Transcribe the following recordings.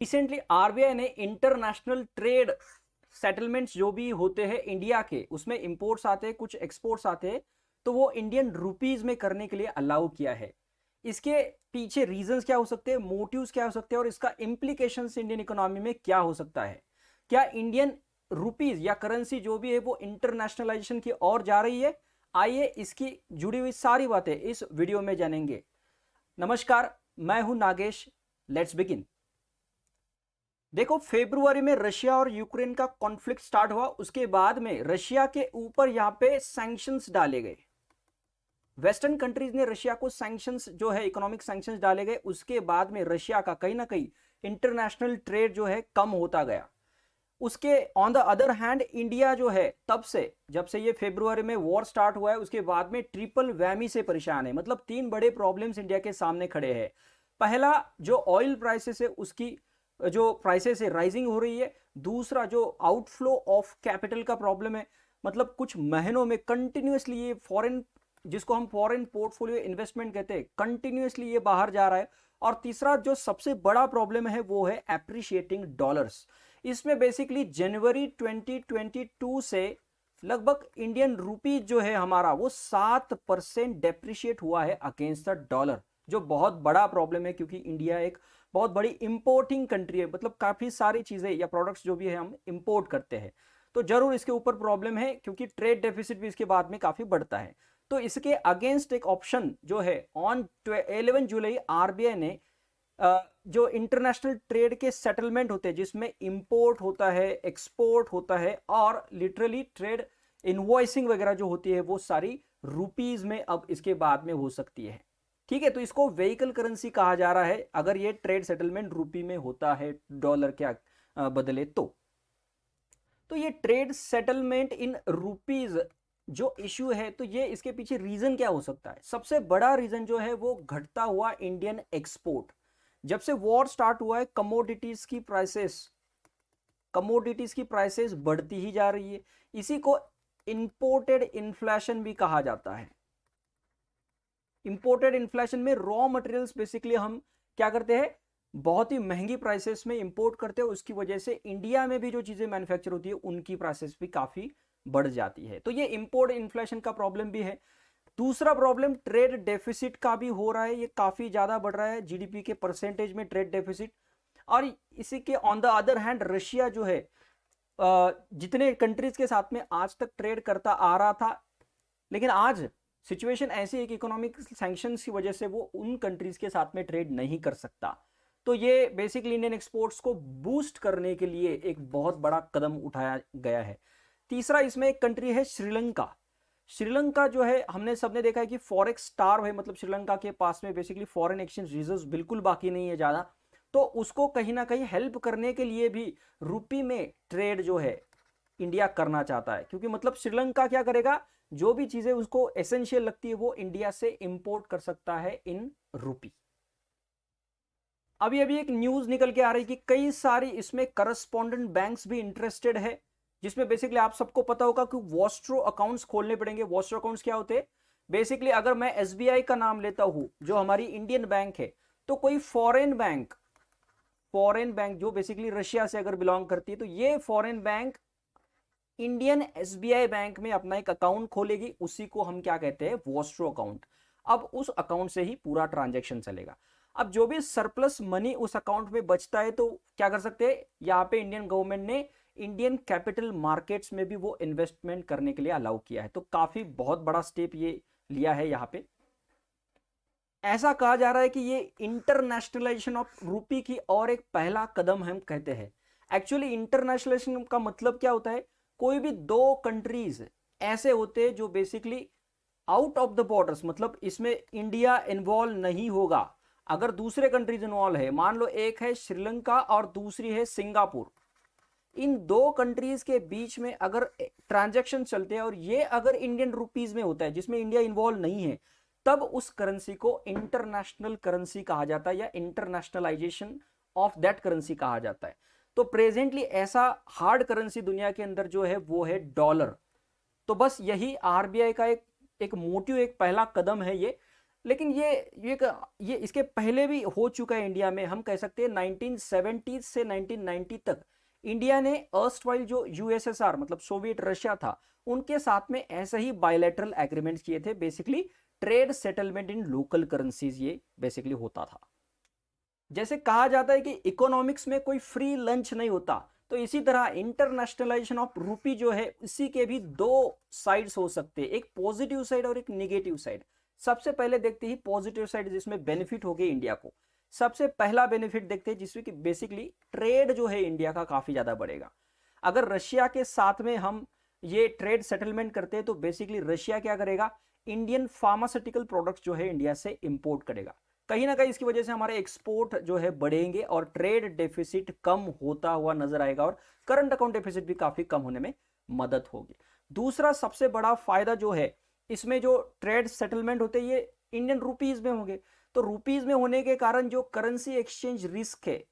Recently RBI ने international trade settlements जो भी होते हैं इंडिया के, उसमें इंपोर्ट्स आते हैं, कुछ एक्सपोर्ट्स आते हैं, तो वो इंडियन रुपीज में करने के लिए अलाउ किया है। इसके पीछे रीजंस क्या हो सकते हैं, मोटिव्स क्या हो सकते हैं, और इसका इंप्लीकेशंस इंडियन इकोनॉमी में क्या हो सकता है। क्या इंडियन रुपीज या करेंसी जो भी है वो इंटरनेशनलाइजेशन की ओर जा रही है? आइए इसकी जुड़ी हुई सारी बातें इस वीडियो में जानेंगे। नमस्कार, मैं हूं नागेश। Let's begin. देखो, फरवरी में रशिया और यूक्रेन का कॉन्फ्लिक्ट स्टार्ट हुआ। उसके बाद में रशिया के ऊपर यहां पे सैंक्शंस डाले गए। वेस्टर्न कंट्रीज ने रशिया को सैंक्शंस जो है, इकोनॉमिक सैंक्शंस डाले गए। उसके बाद में रशिया का कहीं ना कहीं इंटरनेशनल ट्रेड जो है कम होता गया। उसके on the other hand India जो है, तब से जब से ये फरवरी में वॉर स्टार्ट हुआ है उसके बाद में ट्रिपल वैमी से परेशान है। मतलब तीन बड़े प्रॉब्लम्स इंडिया के सामने खड़े हैं। पहला, जो ऑयल प्राइसेस है उसकी जो प्राइसेस है राइजिंग हो रही है। दूसरा, जो आउटफ्लो ऑफ कैपिटल का प्रॉब्लम है, मतलब कुछ महीनों में कंटिन्यूसली ये फॉरेन, जिसको हम फॉरेन पोर्टफोलियो इन्वेस्टमेंट कहते हैं, कंटिन्यूसली ये बाहर जा रहा है। और तीसरा जो सबसे बड़ा प्रॉब्लम है वो है एप्रिशिएटिंग डॉलर्स। इसमें बेसिकली जनवरी 2022 से लगभग इंडियन रूपी जो है हमारा वो 7% डेप्रिशिएट हुआ है अगेंस्ट द डॉलर, जो बहुत बड़ा प्रॉब्लम है क्योंकि इंडिया एक बहुत बड़ी इंपोर्टिंग कंट्री है। मतलब काफी सारी चीजें या प्रोडक्ट्स जो भी है हम इंपोर्ट करते हैं, तो जरूर इसके ऊपर प्रॉब्लम है क्योंकि ट्रेड डेफिसिट भी इसके बाद में काफी बढ़ता है। तो इसके अगेंस्ट एक ऑप्शन जो है, ऑन 11 जुलाई आरबीआई ने जो इंटरनेशनल ट्रेड के सेटलमेंट होते हैं जिसमें इंपोर्ट होता है, एक्सपोर्ट होता है, और लिटरली ट्रेड इनवॉइसिंग वगैरह जो होती है वो सारी रुपीज में अब इसके बाद में हो सकती है। ठीक है, तो इसको व्हीकल करेंसी कहा जा रहा है अगर ये ट्रेड सेटलमेंट रुपी में होता है डॉलर के बदले। तो ये ट्रेड सेटलमेंट इन रुपीज जो इश्यू है, तो ये इसके पीछे रीजन क्या हो सकता है? सबसे बड़ा रीजन जो है वो घटता हुआ इंडियन एक्सपोर्ट। जब से वॉर स्टार्ट हुआ है कमोडिटीज की प्राइसेस बढ़ती ही जा रही है। इसी को इंपोर्टेड इन्फ्लेशन भी कहा जाता है। इंपोर्टेड इन्फ्लेशन में रॉ मटेरियल्स बेसिकली हम क्या करते हैं, बहुत ही महंगी प्राइसेस में इंपोर्ट करते हैं। उसकी वजह से इंडिया में भी जो चीजें मैन्युफैक्चर होती है उनकी प्राइसेस भी काफी बढ़ जाती है। तो ये इंपोर्ट इन्फ्लेशन का प्रॉब्लम भी है। दूसरा प्रॉब्लम ट्रेड डेफिसिट का भी हो रहा है, ये काफी ज्यादा बढ़ रहा है जीडीपी के परसेंटेज में ट्रेड डेफिसिट। और इसी के on the other hand Russia जो है, जितने कंट्रीज के साथ में आज तक ट्रेड करता आ रहा था, लेकिन आज सिचुएशन ऐसी है कि इकोनॉमिक सैंक्शंस की वजह से वो उन कंट्रीज के साथ में ट्रेड नहीं कर सकता। तो ये बेसिकली इंडियन एक्सपोर्ट्स को बूस्ट करने के लिए एक बहुत बड़ा कदम उठाया गया है। तीसरा, इसमें एक कंट्री है श्रीलंका। श्रीलंका जो है, हमने सबने देखा है कि फॉरेक्स स्टार है, मतलब श्रीलंका के पास में बेसिकली फॉरेन एक्सचेंज रिजर्व्स बिल्कुल बाकी नहीं है ज्यादा। तो उसको कहीं ना कहीं हेल्प करने के लिए भी रुपी में ट्रेड जो है इंडिया करना चाहता है, क्योंकि मतलब श्रीलंका क्या करेगा, जो भी चीजें उसको एसेंशियल लगती है वो इंडिया से इंपोर्ट कर सकता है इन रुपी। अभी अभी एक न्यूज निकल के आ रही है कि कई सारी इसमें करस्पॉन्डेंट बैंक्स भी इंटरेस्टेड है, जिसमें बेसिकली आप सबको पता होगा कि वॉस्ट्रो अकाउंट्स खोलने पड़ेंगे। वॉस्ट्रो अकाउंट्स क्या होते हैं? बेसिकली अगर मैं एसबीआई का नाम लेता हूं जो हमारी इंडियन बैंक है, तो कोई फॉरेन बैंक जो बेसिकली रशिया से अगर बिलोंग करती है, तो ये foreign bank Indian SBI bank में अपना एक अकाउंट खोलेगी। उसी को हम क्या कहते हैं, वॉस्ट्रो अकाउंट। अब उस अकाउंट से ही पूरा ट्रांजैक्शन चलेगा। अब जो भी सरप्लस मनी उस अकाउंट में बचता है, तो क्या कर सकते हैं, यहाँ पे इंडियन गवर्नमेंट ने इंडियन कैपिटल मार्केट्स में भी वो इन्वेस्टमेंट करने के लिए अलाउ किया है। तो काफी बहुत बड़ा स्टेप ये लिया है यहाँ पे। ऐसा कहा जा रहा है कि ये इंटरनेशनलाइजेशन ऑफ रूपी की और एक पहला कदम हम कहते हैं। एक्चुअली इंटरनेशनलाइजेशन का मतलब क्या होता है, कोई भी दो कंट्रीज ऐसे होते हैं जो basically out of the borders, मतलब इसमें इंडिया इन्वॉल्व नहीं होगा। अगर दूसरे कंट्रीज इन्वॉल्व है, मान लो एक है श्रीलंका और दूसरी है सिंगापुर, इन दो कंट्रीज के बीच में अगर ट्रांजैक्शन चलते हैं और ये अगर इंडियन रुपीज में होता है जिसमें इंडिया इन्वॉल्व नहीं है, तब उस करेंसी को इंटरनेशनल करेंसी कहा जाता है या इंटरनेशनलाइजेशन ऑफ दैट करेंसी कहा जाता है। तो प्रेजेंटली ऐसा हार्ड करेंसी दुनिया के अंदर जो है वो है डॉलर। तो बस यही आरबीआई का एक मोटिव, एक पहला कदम है ये। लेकिन ये इसके पहले भी हो चुका है इंडिया में। हम कह सकते हैं 1970 से 1990 तक इंडिया ने अर्स्टवाइल जो यूएसएसआर मतलब सोवियत रशिया था उनके साथ में ऐसे ही बायलैटरल एग्रीमेंट्स किए थे। Basically trade settlement in local currencies ये बेसिकली होता था। जैसे कहा जाता है कि इकोनॉमिक्स में कोई फ्री लंच नहीं होता, तो इसी तरह इंटरनेशनलाइजेशन ऑफ रूपी जो है इसी के भी दो साइड्स हो सकते हैं, एक पॉजिटिव साइड और एक निगेटिव साइड। सबसे पहले देखते ही पॉजिटिव साइड जिसमें बेनिफिट हो गए इंडिया को। सबसे पहला बेनिफिट देखते हैं जिसमें कि बेसिकली ट्रेड जो है इंडिया का काफी ज्यादा बढ़ेगा। अगर रशिया के साथ में हम ये ट्रेड सेटलमेंट करते हैं तो बेसिकली रशिया क्या करेगा, इंडियन फार्मास्यूटिकल प्रोडक्ट्स जो है इंडिया से इंपोर्ट करेगा। कहीं ना कहीं इसकी वजह से हमारे एक्सपोर्ट जो है बढ़ेंगे और ट्रेड डेफिसिट कम होता हुआ नजर आएगा और करंट अकाउंट डेफिसिट भी काफी कम होने में मदद होगी। दूसरा सबसे बड़ा फायदा जो है इसमें जो ट्रेड सेटलमेंट होते हैं ये इंडियन रुपीज में होंगे, तो रुपीज में होने के कारण जो करेंसी एक्सचेंज रिस्क है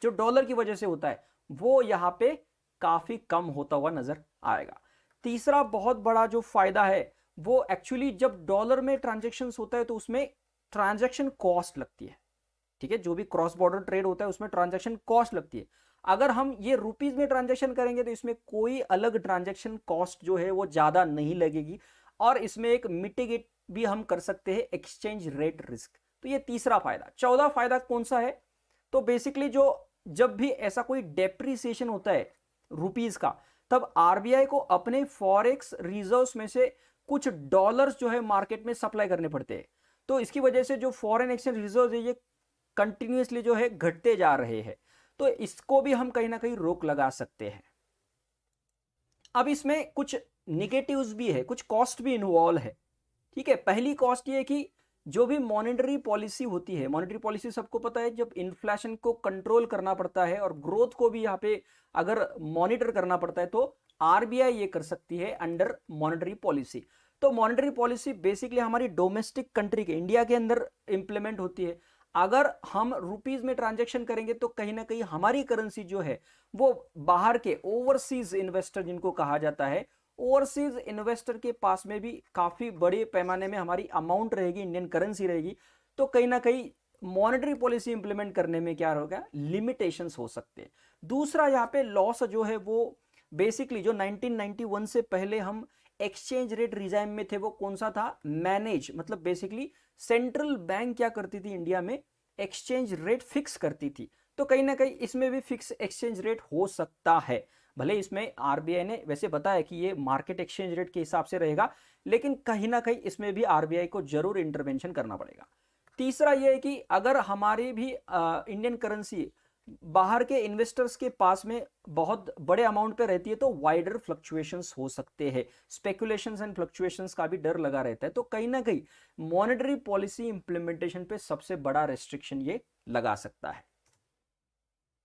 जो डॉलर की वजह से होता है वो यहाँ पे काफी कम होता हुआ नजर आएगा। तीसरा बहुत बड़ा जो फायदा है वो एक्चुअली जब डॉलर में ट्रांजेक्शन होता है तो उसमें ट्रांजैक्शन कॉस्ट लगती है। ठीक है, जो भी क्रॉस बॉर्डर ट्रेड होता है उसमें ट्रांजैक्शन कॉस्ट लगती है। अगर हम ये रुपीज में ट्रांजैक्शन करेंगे तो इसमें कोई अलग ट्रांजैक्शन कॉस्ट जो है वो ज्यादा नहीं लगेगी और इसमें एक मिटिगेट भी हम कर सकते हैं एक्सचेंज रेट रिस्क। तो ये तीसरा फायदा। चौथा फायदा कौन सा है, तो बेसिकली जो जब भी ऐसा कोई डेप्रिसिएशन होता है रुपीज का तब आरबीआई को अपने फॉरेक्स रिजर्व्स में से कुछ डॉलर्स जो है मार्केट में सप्लाई करने पड़ते हैं। तो इसकी वजह से जो फॉरेन एक्सचेंज रिजर्व है ये कंटिन्यूसली जो है घटते जा रहे हैं, तो इसको भी हम कहीं ना कहीं रोक लगा सकते हैं। अब इसमें कुछ निगेटिव्स भी है, कुछ कॉस्ट भी इन्वॉल्व है। ठीक है, पहली कॉस्ट ये है कि जो भी मॉनेटरी पॉलिसी होती है, मॉनेटरी पॉलिसी सबको पता है जब इन्फ्लेशन को कंट्रोल करना पड़ता है और ग्रोथ को भी यहाँ पे अगर मॉनिटर करना पड़ता है तो आरबीआई ये कर सकती है अंडर मॉनेटरी पॉलिसी। तो मॉनेटरी पॉलिसी बेसिकली हमारी डोमेस्टिक कंट्री के इंडिया के अंदर इंप्लीमेंट होती है। अगर हम रुपीज में ट्रांजैक्शन करेंगे तो कहीं ना कहीं हमारी करेंसी जो है वो बाहर के ओवरसीज इन्वेस्टर जिनको कहा जाता है, ओवरसीज इन्वेस्टर के पास में भी काफी बड़े पैमाने में हमारी अमाउंट रहेगी, इंडियन करेंसी रहेगी। तो कहीं ना कहीं मॉनेटरी पॉलिसी इंप्लीमेंट करने में क्या होगा, लिमिटेशंस हो सकते हैं। दूसरा यहाँ पे लॉस जो है वो बेसिकली जो 1991 से पहले हम एक्सचेंज रेट रिजाइम में थे वो कौन सा था, मैनेज, मतलब बेसिकली सेंट्रल बैंक क्या करती थी इंडिया में, एक्सचेंज रेट फिक्स करती थी। तो कहीं ना कहीं इसमें भी फिक्स एक्सचेंज रेट हो सकता है। भले इसमें आरबीआई ने वैसे बताया कि ये मार्केट एक्सचेंज रेट के हिसाब से रहेगा, लेकिन कहीं ना कहीं इसमें भी आरबीआई को जरूर इंटरवेंशन करना पड़ेगा। तीसरा ये है कि अगर हमारी भी इंडियन करेंसी बाहर के इन्वेस्टर्स के पास में बहुत बड़े अमाउंट पे रहती है तो वाइडर फ्लक्चुएशंस हो सकते हैं, स्पेकुलेशंस एंड फ्लक्चुएशंस का भी डर लगा रहता है। तो कहीं ना कहीं मॉनेटरी पॉलिसी इंप्लीमेंटेशन पे सबसे बड़ा रेस्ट्रिक्शन ये लगा सकता है।